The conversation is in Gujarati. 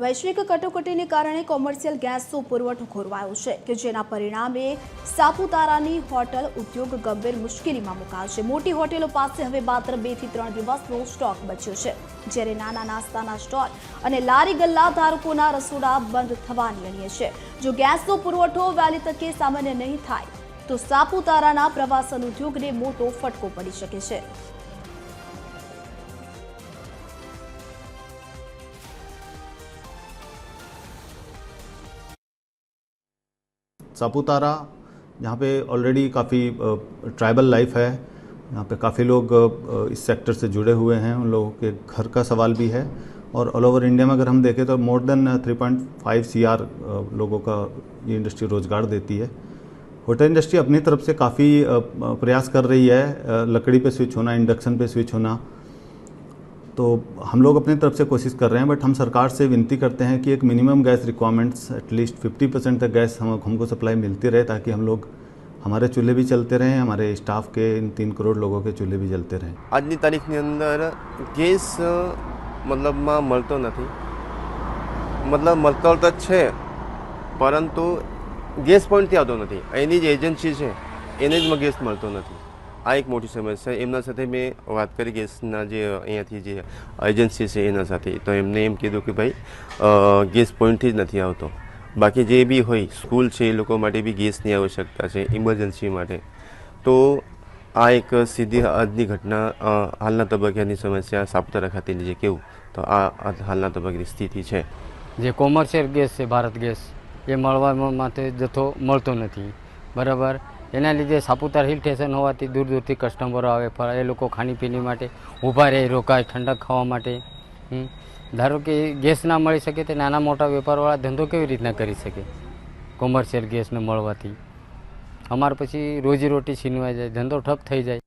વૈશ્વિક કટોકટીને કારણે કોમર્શિયલ ગેસનો પુરવઠો ખોરવાયો છે કે જેના પરિણામે સાપુતારાની હોટલ ઉદ્યોગ ગંભીર મુશ્કેલીમાં મુકાયો છે। મોટી હોટેલો પાસે હવે માત્ર 2 થી 3 દિવસનો સ્ટોક બચ્યો છે, જ્યારે નાના નાસ્તાના સ્ટોલ અને લારી ગલ્લા ધારકોના રસોડા બંધ થવાની અણીએ છે। જો ગેસનો પુરવઠો વહેલી તકે સામાન્ય નહીં થાય તો સાપુતારાના પ્રવાસન ઉદ્યોગને મોટો ફટકો પડી શકે છે। सापुतारा यहाँ पे ऑलरेडी काफ़ी ट्राइबल लाइफ है। यहाँ पे काफ़ी लोग इस सेक्टर से जुड़े हुए हैं, उन लोगों के घर का सवाल भी है। और ऑल ओवर इंडिया में अगर हम देखें तो मोर देन 3.5 CR लोगों का ये इंडस्ट्री रोज़गार देती है। होटल इंडस्ट्री अपनी तरफ से काफ़ी प्रयास कर रही है, लकड़ी पे स्विच होना, इंडक्शन पे स्विच होना। तो हम लोग अपनी तरफ से कोशिश कर रहे हैं, बट हम सरकार से विनती करते हैं कि एक मिनिमम गैस रिक्वायरमेंट्स एटलीस्ट 50% तक गैस हमको सप्लाई मिलती रहे, ताकि हम लोग हमारे चूल्हे भी चलते रहें, हमारे स्टाफ के इन 3 करोड़ लोगों के चूल्हे भी जलते रहें। આજની તારીખની અંદર ગેસ મતલબમાં મળતો નથી, મતલબ મળતો તો છે પરંતુ ગેસ પોઈન્ટથી આવતો નથી। એની જ એજન્સી છે એને જ ગેસ મળતો નથી। આ એક મોટી સમસ્યા। એમના સાથે મેં વાત કરી ગેસના જે અહીંયાથી જે એજન્સી છે એના સાથે, તો એમને એમ કીધું કે ભાઈ ગેસ પોઈન્ટથી જ નથી આવતો। બાકી જે બી હોય સ્કૂલ છે એ લોકો માટે બી ગેસની આવશ્યકતા છે ઇમરજન્સી માટે। તો આ એક સીધી આજની ઘટના, હાલના તબક્કાની સમસ્યા સાપુતારા ખાતેની જે કેવું તો આ હાલના તબક્કાની સ્થિતિ છે। જે કોમર્શિયલ ગેસ છે ભારત ગેસ એ મળવા માટે જથ્થો મળતો નથી, બરાબર। એના લીધે સાપુતારા હિલ સ્ટેશન હોવાથી દૂર દૂરથી કસ્ટમરો આવે, એ લોકો ખાણીપીણી માટે ઊભા રહે, રોકાય ઠંડક ખાવા માટે। ધારો કે ગેસ ના મળી શકે તો નાના મોટા વેપારવાળા ધંધો કેવી રીતના કરી શકે? કોમર્શિયલ ગેસ ન મળવાથી અમારે પછી રોજીરોટી છીનવાઈ જાય, ધંધો ઠપ થઈ જાય।